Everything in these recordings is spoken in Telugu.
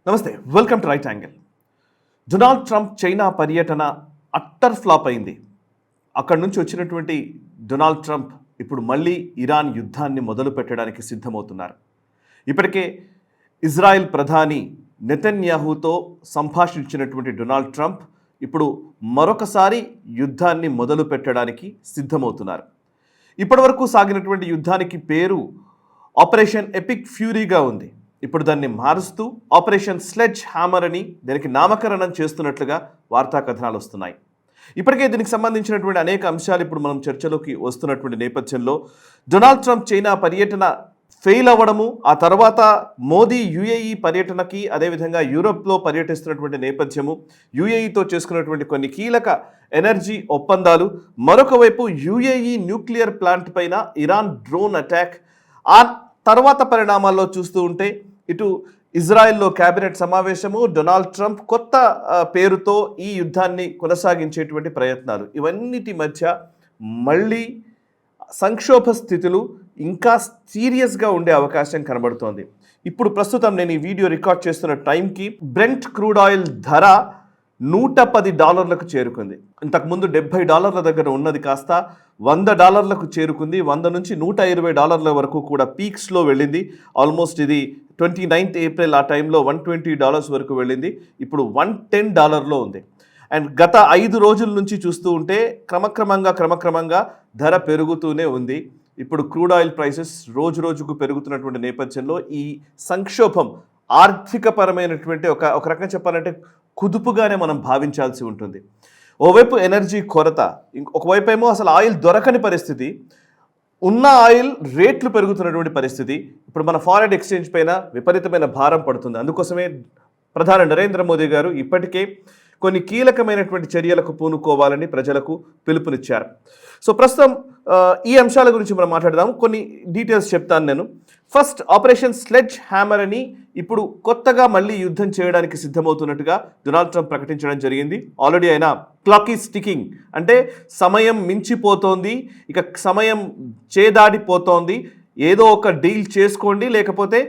నమస్తే, welcome to right angle. Donald Trump China పర్యటన అట్టర్ ఫ్లాప్ అయింది. అక్కడి నుంచి వచ్చినటువంటి డొనాల్డ్ ట్రంప్ ఇప్పుడు మళ్ళీ ఇరాన్ యుద్ధాన్ని మొదలు పెట్టడానికి సిద్ధమవుతున్నారు. ఇప్పటికే ఇజ్రాయెల్ ప్రధాని నెతన్యాహుతో సంభాషించినటువంటి డొనాల్డ్ ట్రంప్ ఇప్పుడు మరొకసారి యుద్ధాన్ని మొదలు పెట్టడానికి సిద్ధమవుతున్నారు. ఇప్పటివరకు సాగినటువంటి యుద్ధానికి పేరు ఆపరేషన్ ఎపిక్ ఫ్యూరీగా ఉంది. ఇప్పుడు దాన్ని మారుస్తూ ఆపరేషన్ స్లెడ్జ్ హ్యామర్ అని దానికి నామకరణం చేస్తున్నట్లుగా వార్తా కథనాలు వస్తున్నాయి. ఇప్పటికే దీనికి సంబంధించినటువంటి అనేక అంశాలు ఇప్పుడు మనం చర్చలోకి వస్తున్నటువంటి నేపథ్యంలో డొనాల్డ్ ట్రంప్ చైనా పర్యటన ఫెయిల్ అవ్వడము, ఆ తర్వాత మోదీ యుఏఈ పర్యటనకి అదేవిధంగా యూరోప్లో పర్యటిస్తున్నటువంటి నేపథ్యము, యుఏఈతో చేసుకున్నటువంటి కొన్ని కీలక ఎనర్జీ ఒప్పందాలు, మరొక వైపు యుఏఈ న్యూక్లియర్ ప్లాంట్ పైన ఇరాన్ డ్రోన్ అటాక్, ఆ తర్వాత పరిణామాల్లో చూస్తూ ఉంటే ఇటు ఇజ్రాయెల్లో కేబినెట్ సమావేశము, డొనాల్డ్ ట్రంప్ కొత్త పేరుతో ఈ యుద్ధాన్ని కొనసాగించేటువంటి ప్రయత్నాలు, ఇవన్నిటి మధ్య మళ్ళీ సంక్షోభ స్థితులు ఇంకా సీరియస్గా ఉండే అవకాశం కనబడుతోంది. ఇప్పుడు ప్రస్తుతం నేను ఈ వీడియో రికార్డ్ చేస్తున్న టైంకి బ్రెంట్ క్రూడ్ ఆయిల్ ధర $110 చేరుకుంది. ఇంతకుముందు $70 దగ్గర ఉన్నది కాస్త $100 చేరుకుంది. 100 నుంచి $120 వరకు కూడా పీక్స్లో వెళ్ళింది. ఆల్మోస్ట్ ఇది 29th ఏప్రిల్ ఆ టైంలో $120 వరకు వెళ్ళింది. ఇప్పుడు $110లో ఉంది. అండ్ గత 5 రోజుల నుంచి చూస్తూ ఉంటే క్రమక్రమంగా ధర పెరుగుతూనే ఉంది. ఇప్పుడు క్రూడ్ ఆయిల్ ప్రైసెస్ రోజు రోజుకు పెరుగుతున్నటువంటి నేపథ్యంలో ఈ సంక్షోభం ఆర్థికపరమైనటువంటి ఒక రకంగా చెప్పాలంటే కుదుపుగానే మనం భావించాల్సి ఉంటుంది. ఓవైపు ఎనర్జీ కొరత, ఒకవైపు ఏమో అసలు ఆయిల్ దొరకని పరిస్థితి, ఉన్న ఆయిల్ రేట్లు పెరుగుతున్నటువంటి పరిస్థితి. ఇప్పుడు మన ఫారెన్ ఎక్స్చేంజ్ పైన విపరీతమైన భారం పడుతుంది. అందుకోసమే ప్రధాని నరేంద్ర మోదీ గారు ఇప్పటికే కొన్ని కీలకమైనటువంటి చర్యలకు పూనుకోవాలని ప్రజలకు పిలుపునిచ్చారు. సో ప్రస్తుతం ఈ అంశాల గురించి మనం మాట్లాడదాం. కొన్ని డీటెయిల్స్ చెప్తాను నేను. ఫస్ట్, ఆపరేషన్ స్లెడ్జ్ హ్యామర్ అని ఇప్పుడు కొత్తగా మళ్ళీ యుద్ధం చేయడానికి సిద్ధమవుతున్నట్టుగా డొనాల్డ్ ట్రంప్ ప్రకటించడం జరిగింది. ఆల్రెడీ ఆయన క్లాక్ ఈజ్ టికింగ్, అంటే సమయం మించిపోతోంది, ఇక సమయం చేదాడిపోతోంది, ఏదో ఒక డీల్ చేసుకోండి లేకపోతే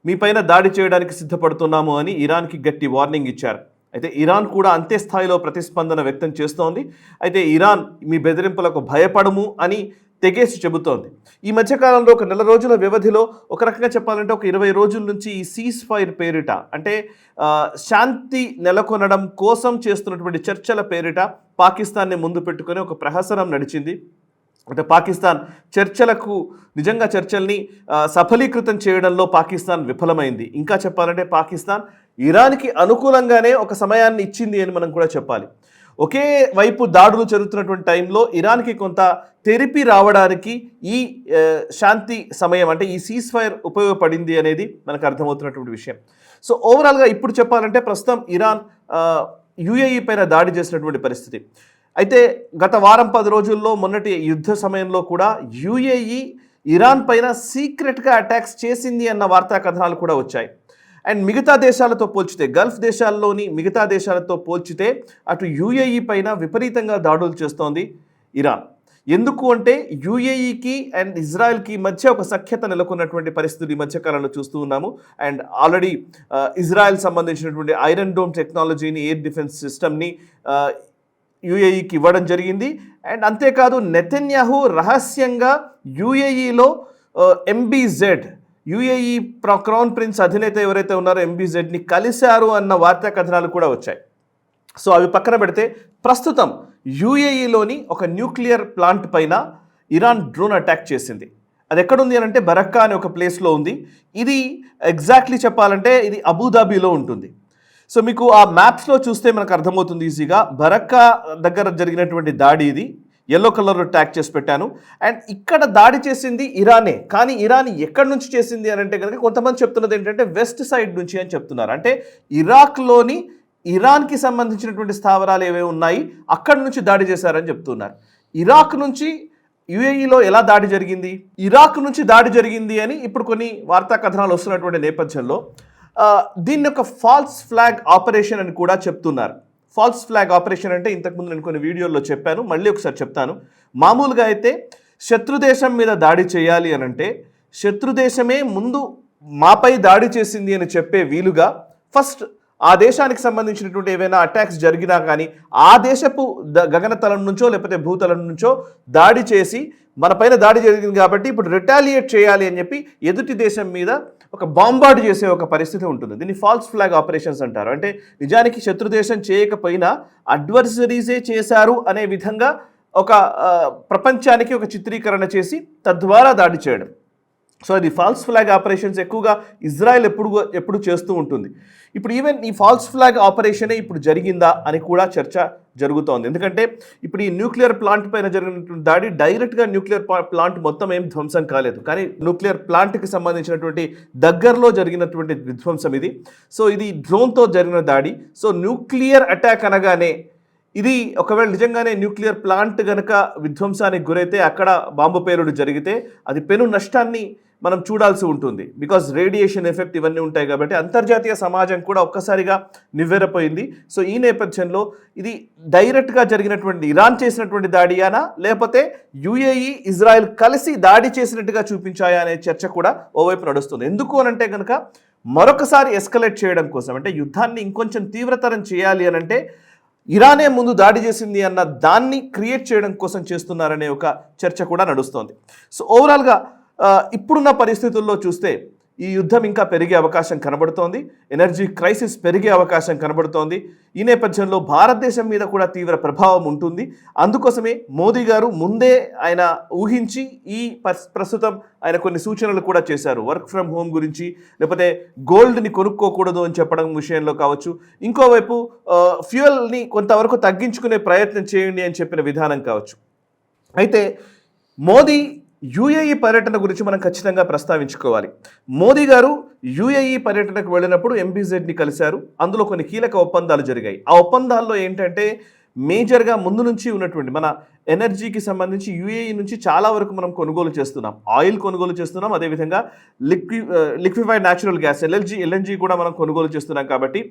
మీ పైన దాడి చేయడానికి సిద్ధపడుతున్నాము అని ఇరాన్కి గట్టి వార్నింగ్ ఇచ్చారు. అయితే ఇరాన్ కూడా అంతే స్థాయిలో ప్రతిస్పందన వ్యక్తం చేస్తోంది. అయితే ఇరాన్ మీ బెదిరింపులకు భయపడము అని తెగేసి చెబుతోంది. ఈ మధ్యకాలంలో ఒక 4 రోజుల వ్యవధిలో ఒక రకంగా చెప్పాలంటే ఒక 20 రోజుల నుంచి ఈ సీజ్ ఫైర్ పేరిట, అంటే శాంతి నెలకొనడం కోసం చేస్తున్నటువంటి చర్చల పేరిట పాకిస్తాన్ని ముందు పెట్టుకొని ఒక ప్రహసనం నడిచింది. అంటే పాకిస్తాన్ నిజంగా చర్చల్ని సఫలీకృతం చేయడంలో పాకిస్తాన్ విఫలమైంది. ఇంకా చెప్పాలంటే పాకిస్తాన్ ఇరాన్కి అనుకూలంగానే ఒక సమయాన్ని ఇచ్చింది అని మనం కూడా చెప్పాలి. ఒకే వైపు దాడులు జరుగుతున్నటువంటి టైంలో ఇరాన్కి కొంత తెరిపి రావడానికి ఈ శాంతి సమయం, అంటే ఈ సీజ్ ఫైర్ ఉపయోగపడింది అనేది మనకు అర్థమవుతున్నటువంటి విషయం. సో ఓవరాల్గా ఇప్పుడు చెప్పాలంటే ప్రస్తుతం ఇరాన్ యుఏఈ పైన దాడి చేసినటువంటి పరిస్థితి. అయితే గత వారం 10 రోజుల్లో మొన్నటి యుద్ధ సమయంలో కూడా యుఏఈ ఇరాన్ పైన సీక్రెట్గా అటాక్స్ చేసింది అన్న వార్తా కథనాలు కూడా వచ్చాయి. అండ్ మిగతా దేశాలతో పోల్చితే, గల్ఫ్ దేశాల్లోని మిగతా దేశాలతో పోల్చితే అటు యుఏఈ పైన విపరీతంగా దాడులు చేస్తోంది ఇరాన్. ఎందుకు అంటే యుఏఈకి అండ్ ఇజ్రాయెల్కి మధ్య ఒక సఖ్యత నెలకొన్నటువంటి పరిస్థితులు ఈ మధ్యకాలంలో చూస్తూ ఉన్నాము. అండ్ ఆల్రెడీ ఇజ్రాయెల్ సంబంధించినటువంటి ఐరన్ డోమ్ టెక్నాలజీని, ఎయిర్ డిఫెన్స్ సిస్టమ్ని యుఏఈకి ఇవ్వడం జరిగింది. అండ్ అంతేకాదు నెతన్యాహు రహస్యంగా యుఏఈలో ఎంబీజెడ్, యుఏఈ క్రౌన్ ప్రిన్స్ అధినేత ఎవరైతే ఉన్నారో ఎంబీజెడ్ని కలిశారు అన్న వార్తా కథనాలు కూడా వచ్చాయి. సో అవి పక్కన పెడితే ప్రస్తుతం యుఏఈలోని ఒక న్యూక్లియర్ ప్లాంట్ పైన ఇరాన్ డ్రోన్ అటాక్ చేసింది. అది ఎక్కడుంది అని అంటే బరక్కా అనే ఒక ప్లేస్లో ఉంది. ఇది ఎగ్జాక్ట్లీ చెప్పాలంటే ఇది అబుదాబీలో ఉంటుంది. సో మీకు ఆ మ్యాప్స్లో చూస్తే మనకు అర్థమవుతుంది ఈజీగా. బరక్కా దగ్గర జరిగినటువంటి దాడి ఇది. ఎల్లో కలర్లో ట్యాగ్ చేసి పెట్టాను. అండ్ ఇక్కడ దాడి చేసింది ఇరానే, కానీ ఇరాన్ ఎక్కడి నుంచి చేసింది అని అంటే కనుక కొంతమంది చెప్తున్నది ఏంటంటే వెస్ట్ సైడ్ నుంచి అని చెప్తున్నారు. అంటే ఇరాక్లోని ఇరాన్కి సంబంధించినటువంటి స్థావరాలు ఏవే ఉన్నాయి అక్కడి నుంచి దాడి చేశారని చెప్తున్నారు. ఇరాక్ నుంచి యుఏఈలో ఎలా దాడి జరిగింది, ఇరాక్ నుంచి దాడి జరిగింది అని ఇప్పుడు కొన్ని వార్తా కథనాలు వస్తున్నటువంటి నేపథ్యంలో దీన్ని ఒక ఫాల్స్ ఫ్లాగ్ ఆపరేషన్ అని కూడా చెప్తున్నారు. ఫాల్స్ ఫ్లాగ్ ఆపరేషన్ అంటే ఇంతకుముందు నేను కొన్ని వీడియోల్లో చెప్పాను, మళ్ళీ ఒకసారి చెప్తాను. మామూలుగా అయితే శత్రుదేశం మీద దాడి చేయాలి అని అంటే శత్రుదేశమే ముందు మాపై దాడి చేసింది అని చెప్పే వీలుగా ఫస్ట్ ఆ దేశానికి సంబంధించినటువంటి ఏవైనా అటాక్స్ జరిగినా కానీ ఆ దేశపు గగనతలం నుంచో లేకపోతే భూతలం నుంచో దాడి చేసి మన పైన దాడి జరిగింది కాబట్టి ఇప్పుడు రిటాలియేట్ చేయాలి అని చెప్పి ఎదుటి దేశం మీద ఒక బాంబార్డ్ చేసే ఒక పరిస్థితి ఉంటుంది. దీన్ని ఫాల్స్ ఫ్లాగ్ ఆపరేషన్స్ అంటారు. అంటే నిజానికి శత్రు దేశం చేయకపోయినా అడ్వర్సరీసే చేశారు అనే విధంగా ఒక ప్రపంచానికి ఒక చిత్రీకరణ చేసి తద్వారా దాడి చేయడం. సో అది ఫాల్స్ ఫ్లాగ్ ఆపరేషన్స్ ఎక్కువగా ఇజ్రాయెల్ ఎప్పుడు చేస్తూ ఉంటుంది. ఇప్పుడు ఈవెన్ ఈ ఫాల్స్ ఫ్లాగ్ ఆపరేషనే ఇప్పుడు జరిగిందా అని కూడా చర్చ జరుగుతోంది. ఎందుకంటే ఇప్పుడు ఈ న్యూక్లియర్ ప్లాంట్ పైన జరిగినటువంటి దాడి డైరెక్ట్గా న్యూక్లియర్ ప్లాంట్ మొత్తం ఏం ధ్వంసం కాలేదు, కానీ న్యూక్లియర్ ప్లాంట్కి సంబంధించినటువంటి దగ్గరలో జరిగినటువంటి విధ్వంసం ఇది. సో ఇది డ్రోన్తో జరిగిన దాడి. సో న్యూక్లియర్ అటాక్ అనగానే ఇది ఒకవేళ నిజంగానే న్యూక్లియర్ ప్లాంట్ కనుక విధ్వంసానికి గురైతే అక్కడ బాంబు పేలుడు జరిగితే అది పెను నష్టాన్ని మనం చూడాల్సి ఉంటుంది. బికాజ్ రేడియేషన్ ఎఫెక్ట్ ఇవన్నీ ఉంటాయి కాబట్టి అంతర్జాతీయ సమాజం కూడా ఒక్కసారిగా నివ్వెరపోయింది. సో ఈ నేపథ్యంలో ఇది డైరెక్ట్గా జరిగినటువంటి ఇరాన్ చేసినటువంటి దాడియానా లేకపోతే యుఏఈ ఇజ్రాయెల్ కలిసి దాడి చేసినట్టుగా చూపించాయా అనే చర్చ కూడా ఓవైపు నడుస్తుంది. ఎందుకు అనంటే కనుక మరొకసారి ఎస్కలేట్ చేయడం కోసం, అంటే యుద్ధాన్ని ఇంకొంచెం తీవ్రతరం చేయాలి అనంటే ఇరానే ముందు దాడి చేసింది అన్న దాన్ని క్రియేట్ చేయడం కోసం చేస్తున్నారనే ఒక చర్చ కూడా నడుస్తోంది. సో ఓవరాల్గా ఇప్పుడున్న పరిస్థితుల్లో చూస్తే ఈ యుద్ధం ఇంకా పెరిగే అవకాశం కనబడుతోంది. ఎనర్జీ క్రైసిస్ పెరిగే అవకాశం కనబడుతోంది. ఈ నేపథ్యంలో భారతదేశం మీద కూడా తీవ్ర ప్రభావం ఉంటుంది. అందుకోసమే మోదీ గారు ముందే ఆయన ఊహించి ఈ ప్రస్తుతం ఆయన కొన్ని సూచనలు కూడా చేశారు. వర్క్ ఫ్రమ్ హోమ్ గురించి, లేకపోతే గోల్డ్ని కొనుక్కోకూడదు అని చెప్పడం విషయంలో కావచ్చు, ఇంకోవైపు ఫ్యూయల్ని కొంతవరకు తగ్గించుకునే ప్రయత్నం చేయండి అని చెప్పిన విధానం కావచ్చు. అయితే మోదీ యుఏఈ పర్యటన గురించి మనం ఖచ్చితంగా ప్రస్తావించుకోవాలి. మోదీ గారు యుఏఈ పర్యటనకు వెళ్ళినప్పుడు ఎంబీజెడ్ని కలిశారు. అందులో కొన్ని కీలక ఒప్పందాలు జరిగాయి. ఆ ఒప్పందాల్లో ఏంటంటే మేజర్గా ముందు నుంచి ఉన్నటువంటి మన ఎనర్జీకి సంబంధించి యుఏఈ నుంచి చాలా వరకు మనం కొనుగోలు చేస్తున్నాం. ఆయిల్ కొనుగోలు చేస్తున్నాం, అదేవిధంగా లిక్విఫైడ్ న్యాచురల్ గ్యాస్ ఎల్ఎన్జీ కూడా మనం కొనుగోలు చేస్తున్నాం. కాబట్టి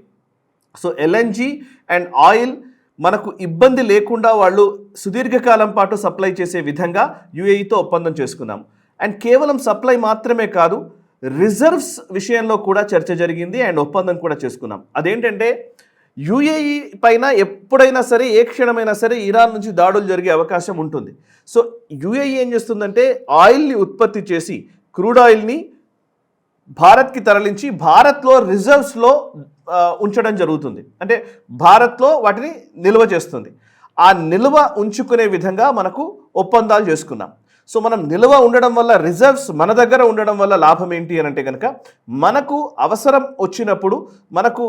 సో ఎల్ఎన్జీ అండ్ ఆయిల్ మనకు ఇబ్బంది లేకుండా వాళ్ళు సుదీర్ఘకాలం పాటు సప్లై చేసే విధంగా యుఏఈతో ఒప్పందం చేసుకున్నాం. అండ్ కేవలం సప్లై మాత్రమే కాదు, రిజర్వ్స్ విషయంలో కూడా చర్చ జరిగింది అండ్ ఒప్పందం కూడా చేసుకున్నాం. అదేంటంటే యుఏఈ పైన ఎప్పుడైనా సరే ఏ క్షణమైనా సరే ఇరాన్ నుంచి దాడులు జరిగే అవకాశం ఉంటుంది. సో యుఏఈ ఏం చేస్తుందంటే ఆయిల్ని ఉత్పత్తి చేసి క్రూడ్ ఆయిల్ని భారత్కి తరలించి భారత్లో రిజర్వ్స్లో ఉంచడం జరుగుతుంది. అంటే భారత్లో వాటిని నిల్వ చేస్తుంది. ఆ నిల్వ ఉంచుకునే విధంగా మనకు ఒప్పందాలు చేసుకున్నాం. సో మనం నిల్వ ఉండడం వల్ల, రిజర్వ్స్ మన దగ్గర ఉండడం వల్ల లాభం ఏంటి అని అంటే కనుక మనకు అవసరం వచ్చినప్పుడు, మనకు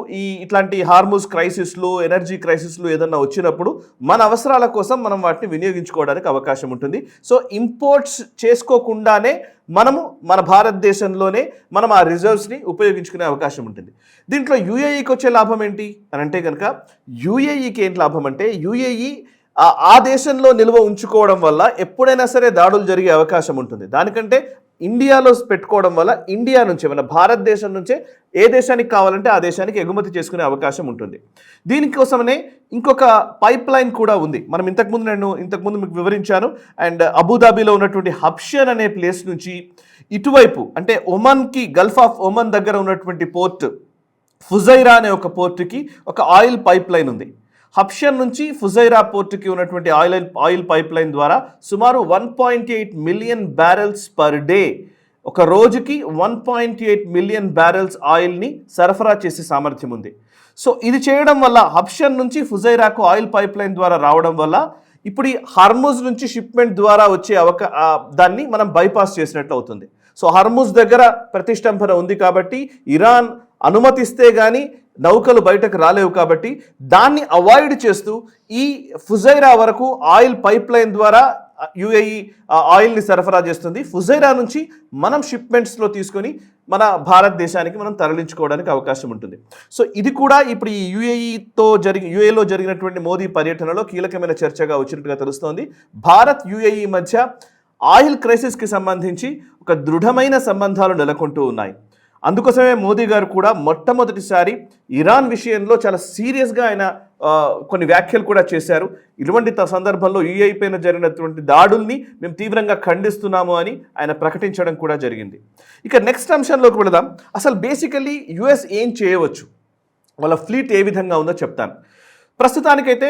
ఇట్లాంటి హార్మూజ్ క్రైసిస్లు, ఎనర్జీ క్రైసిస్లు ఏదన్నా వచ్చినప్పుడు మన అవసరాల కోసం మనం వాటిని వినియోగించుకోవడానికి అవకాశం ఉంటుంది. సో ఇంపోర్ట్స్ చేసుకోకుండానే మనము మన భారతదేశంలోనే మనం ఆ రిజర్వ్స్ని ఉపయోగించుకునే అవకాశం ఉంటుంది. దీంట్లో యుఏఈకి వచ్చే లాభం ఏంటి అని అంటే కనుక యుఏఈకి ఏంటి లాభం అంటే యుఏఈ ఆ దేశంలో నిల్వ ఉంచుకోవడం వల్ల ఎప్పుడైనా సరే దాడులు జరిగే అవకాశం ఉంటుంది. దానికంటే ఇండియాలో పెట్టుకోవడం వల్ల ఇండియా నుంచే, మన భారతదేశం నుంచే ఏ దేశానికి కావాలంటే ఆ దేశానికి ఎగుమతి చేసుకునే అవకాశం ఉంటుంది. దీనికోసమనే ఇంకొక పైప్ లైన్ కూడా ఉంది. మనం ఇంతకుముందు మీకు వివరించాను. అండ్ అబుదాబిలో ఉన్నటువంటి హబ్షన్ అనే ప్లేస్ నుంచి ఇటువైపు అంటే ఒమన్కి, గల్ఫ్ ఆఫ్ ఒమన్ దగ్గర ఉన్నటువంటి పోర్ట్ ఫుజైరా అనే ఒక పోర్టుకి ఒక ఆయిల్ పైప్ లైన్ ఉంది. హబ్షన్ నుంచి ఫుజైరా పోర్టుకి ఉన్నటువంటి ఆయిల్ పైప్ లైన్ ద్వారా సుమారు 1.8 మిలియన్ బ్యారెల్స్ పర్ డే, ఒక రోజుకి 1.8 మిలియన్ బ్యారెల్స్ ఆయిల్ని సరఫరా చేసే సామర్థ్యం ఉంది. సో ఇది చేయడం వల్ల హబ్షన్ నుంచి ఫుజైరాకు ఆయిల్ పైప్ లైన్ ద్వారా రావడం వల్ల ఇప్పుడు ఈ హార్మూజ్ నుంచి షిప్మెంట్ ద్వారా వచ్చే దాన్ని మనం బైపాస్ చేసినట్లు అవుతుంది. సో హార్మూజ్ దగ్గర ప్రతిష్టంభన ఉంది కాబట్టి ఇరాన్ అనుమతిస్తే కానీ నౌకలు బయటకు రాలేవు కాబట్టి దాన్ని అవాయిడ్ చేస్తూ ఈ ఫుజైరా వరకు ఆయిల్ పైప్ లైన్ ద్వారా యుఏఈ ఆయిల్ని సరఫరా చేస్తుంది. ఫుజైరా నుంచి మనం షిప్మెంట్స్లో తీసుకొని మన భారతదేశానికి మనం తరలించుకోవడానికి అవకాశం ఉంటుంది. సో ఇది కూడా ఇప్పుడు ఈ యుఏలో జరిగినటువంటి మోదీ పర్యటనలో కీలకమైన చర్చగా వచ్చినట్టుగా తెలుస్తోంది. భారత్ యుఏఈ మధ్య ఆయిల్ క్రైసిస్కి సంబంధించి ఒక దృఢమైన సంబంధాలు నెలకొంటూ ఉన్నాయి. అందుకోసమే మోదీ గారు కూడా మొట్టమొదటిసారి ఇరాన్ విషయంలో చాలా సీరియస్గా ఆయన కొన్ని వ్యాఖ్యలు కూడా చేశారు. ఇటువంటి సందర్భంలో యుఏఈ పైన జరిగినటువంటి దాడుల్ని మేము తీవ్రంగా ఖండిస్తున్నాము అని ఆయన ప్రకటించడం కూడా జరిగింది. ఇక నెక్స్ట్ అంశంలోకి వెళదాం. అసలు బేసికల్లీ యుఎస్ ఏం చేయవచ్చు? వాళ్ళ ఫ్లీట్ ఏ విధంగా ఉందో చెప్తాను. ప్రస్తుతానికైతే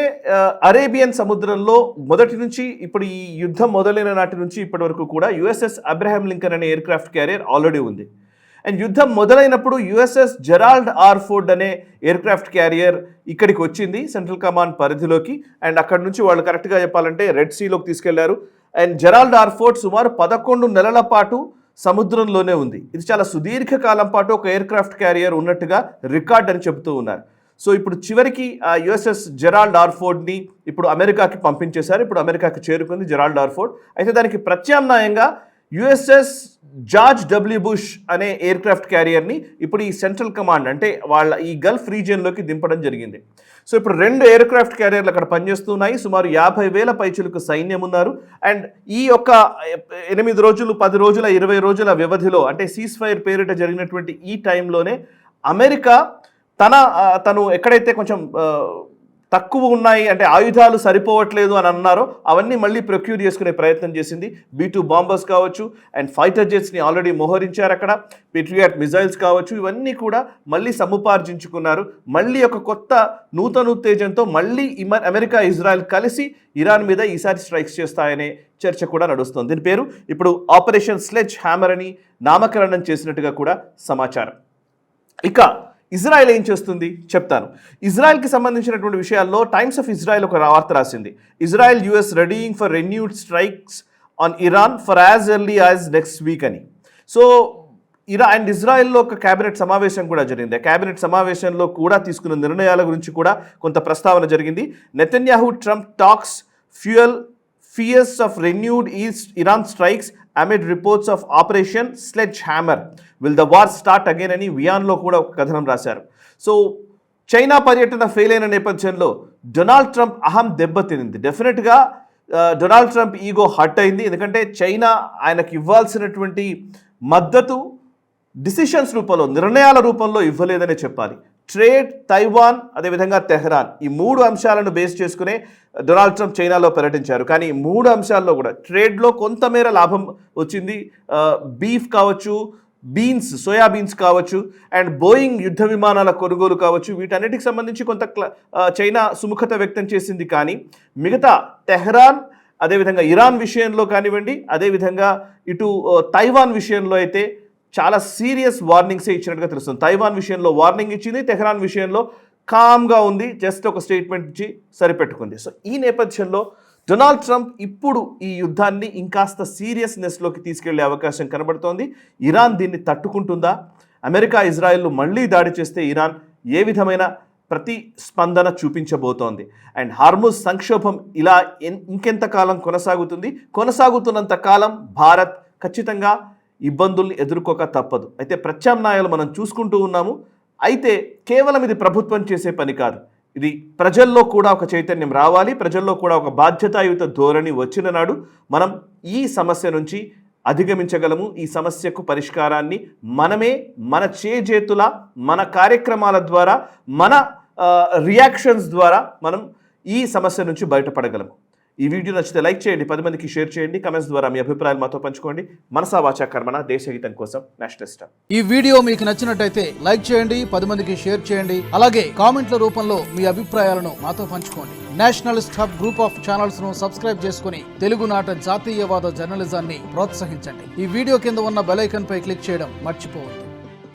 అరేబియన్ సముద్రంలో మొదటి నుంచి ఇప్పుడు ఈ యుద్ధం మొదలైన నాటి నుంచి ఇప్పటి వరకు కూడా యుఎస్ఎస్ అబ్రహాం లింకన్ అనే ఎయిర్క్రాఫ్ట్ క్యారియర్ ఆల్రెడీ ఉంది. అండ్ యుద్ధం మొదలైనప్పుడు యుఎస్ఎస్ జెరాల్డ్ ఆర్ ఫోర్డ్ అనే ఎయిర్క్రాఫ్ట్ క్యారియర్ ఇక్కడికి వచ్చింది సెంట్రల్ కమాండ్ పరిధిలోకి. అండ్ అక్కడ నుంచి వాళ్ళు కరెక్ట్గా చెప్పాలంటే రెడ్ సీలోకి తీసుకెళ్లారు. అండ్ జెరాల్డ్ ఆర్ ఫోర్డ్ సుమారు 11 నెలల పాటు సముద్రంలోనే ఉంది. ఇది చాలా సుదీర్ఘకాలం పాటు ఒక ఎయిర్క్రాఫ్ట్ క్యారియర్ ఉన్నట్టుగా రికార్డ్ అని చెబుతూ ఉన్నారు. సో ఇప్పుడు చివరికి ఆ యుఎస్ఎస్ జెరాల్డ్ ఆర్ ఫోర్డ్ని ఇప్పుడు అమెరికాకి పంపించేశారు. ఇప్పుడు అమెరికాకి చేరుకుంది జెరాల్డ్ ఆర్ ఫోర్డ్. అయితే దానికి ప్రత్యామ్నాయంగా యుఎస్ఎస్ జార్జ్ డబ్ల్యూ బుష్ అనే ఎయిర్క్రాఫ్ట్ క్యారియర్ని ఇప్పుడు ఈ సెంట్రల్ కమాండ్ అంటే వాళ్ళ ఈ గల్ఫ్ రీజియన్లోకి దింపడం జరిగింది. సో ఇప్పుడు 2 ఎయిర్క్రాఫ్ట్ క్యారియర్లు అక్కడ పనిచేస్తున్నాయి. సుమారు 50,000 పైచులకు సైన్యం ఉన్నారు. అండ్ ఈ యొక్క 8 రోజులు 10 రోజుల 20 రోజుల వ్యవధిలో అంటే సీజ్ ఫైర్ పేరిట జరిగినటువంటి ఈ టైంలోనే అమెరికా తను ఎక్కడైతే కొంచెం తక్కువ ఉన్నాయి అంటే ఆయుధాలు సరిపోవట్లేదు అని అన్నారో అవన్నీ మళ్ళీ ప్రొక్యూర్ చేసుకునే ప్రయత్నం చేసింది. B-2 బాంబర్స్ కావచ్చు అండ్ ఫైటర్ జెట్స్ని ఆల్రెడీ మోహరించారు అక్కడ. పేట్రియాట్ మిజైల్స్ కావచ్చు, ఇవన్నీ కూడా మళ్ళీ సముపార్జించుకున్నారు. మళ్ళీ ఒక కొత్త నూతన ఉత్తేజంతో మళ్ళీ అమెరికా ఇజ్రాయెల్ కలిసి ఇరాన్ మీద ఈసారి స్ట్రైక్స్ చేస్తాయనే చర్చ కూడా నడుస్తుంది. దీని పేరు ఇప్పుడు ఆపరేషన్ స్లెడ్జ్ హ్యామర్ అని నామకరణం చేసినట్టుగా కూడా సమాచారం. ఇక ఇజ్రాయెల్ ఏం చేస్తుంది చెప్తాను. ఇజ్రాయెల్కి సంబంధించినటువంటి విషయాల్లో టైమ్స్ ఆఫ్ ఇజ్రాయెల్ ఒక వార్త రాసింది. Israel US readying for renewed strikes on Iran for as early as next week అని. సో అండ్ ఇజ్రాయెల్లో ఒక క్యాబినెట్ సమావేశం కూడా జరిగింది. ఆ క్యాబినెట్ సమావేశంలో కూడా తీసుకున్న నిర్ణయాల గురించి కూడా కొంత ప్రస్తావన జరిగింది. Netanyahu Trump talks fuel fears of renewed Iran strikes amid reports of Operation Sledgehammer. Will the war start again అని వియాన్లో కూడా ఒక కథనం రాశారు. సో చైనా పర్యటన ఫెయిల్ అయిన నేపథ్యంలో డొనాల్డ్ ట్రంప్ అహం దెబ్బతినింది. డెఫినెట్గా డొనాల్డ్ ట్రంప్ ఈగో హర్ట్ అయింది. ఎందుకంటే చైనా ఆయనకు ఇవ్వాల్సినటువంటి మద్దతు డిసిషన్స్ రూపంలో నిర్ణయాల రూపంలో ఇవ్వలేదనే చెప్పాలి. ట్రేడ్, తైవాన్, అదేవిధంగా తెహ్రాన్, ఈ 3 అంశాలను బేస్ చేసుకునే డొనాల్డ్ ట్రంప్ చైనాలో పర్యటించారు. కానీ ఈ 3 అంశాల్లో కూడా ట్రేడ్లో కొంతమేర లాభం వచ్చింది. బీఫ్ కావచ్చు, బీన్స్, సోయాబీన్స్ కావచ్చు, అండ్ బోయింగ్ యుద్ధ విమానాల కొనుగోలు కావచ్చు, వీటన్నిటికి సంబంధించి కొంత చైనా సుముఖత వ్యక్తం చేసింది. కానీ మిగతా తెహ్రాన్, అదేవిధంగా ఇరాన్ విషయంలో కానివ్వండి, అదేవిధంగా ఇటు తైవాన్ విషయంలో అయితే చాలా సీరియస్ వార్నింగ్సే ఇచ్చినట్టుగా తెలుస్తుంది. తైవాన్ విషయంలో వార్నింగ్ ఇచ్చింది, తెహ్రాన్ విషయంలో కామ్గా ఉంది, జస్ట్ ఒక స్టేట్మెంట్ ఇచ్చి సరిపెట్టుకుంది. సో ఈ నేపథ్యంలో డొనాల్డ్ ట్రంప్ ఇప్పుడు ఈ యుద్ధాన్ని ఇంకాస్త సీరియస్నెస్లోకి తీసుకెళ్లే అవకాశం కనబడుతోంది. ఇరాన్ దీన్ని తట్టుకుంటుందా? అమెరికా ఇజ్రాయెల్ మళ్ళీ దాడి చేస్తే ఇరాన్ ఏ విధమైన ప్రతిస్పందన చూపించబోతోంది? అండ్ హార్ముజ్ సంక్షోభం ఇలా ఇంకెంతకాలం కొనసాగుతుంది? కొనసాగుతున్నంత కాలం భారత్ ఖచ్చితంగా ఇబ్బందుల్ని ఎదుర్కోక తప్పదు. అయితే ప్రత్యామ్నాయాలు మనం చూసుకుంటూ ఉన్నాము. అయితే కేవలం ఇది ప్రభుత్వం చేసే పని కాదు. ఇది ప్రజల్లో కూడా ఒక చైతన్యం రావాలి. ప్రజల్లో కూడా ఒక బాధ్యతాయుత ధోరణి వచ్చిన నాడు మనం ఈ సమస్య నుంచి అధిగమించగలము. ఈ సమస్యకు పరిష్కారాన్ని మనమే మన చేజేతుల, మన కార్యక్రమాల ద్వారా, మన రియాక్షన్స్ ద్వారా మనం ఈ సమస్య నుంచి బయటపడగలము. ఈ వీడియో నచ్చితే లైక్ చేయండి, 10 మందికి షేర్ చేయండి, కమెంట్స్ ద్వారా మీ అభిప్రాయాలు మాతో పంచుకోండి. మనసా వాచా కర్మణ, దేశహితం కోసం నేషనలిస్ట్. ఈ వీడియో మీకు నచ్చినట్టయితే లైక్ చేయండి, 10 మందికి షేర్ చేయండి. అలాగే కామెంట్ల రూపంలో మీ అభిప్రాయాలను మాతో పంచుకోండి. Nationalist hub group of channels ను సబ్స్క్రైబ్ చేసుకుని తెలుగునాట జాతీయవాద జర్నలిజాన్ని ప్రోత్సహించండి. ఈ వీడియో కింద ఉన్న బెల్ ఐకాన్ పై క్లిక్ చేయడం మర్చిపోవద్దు.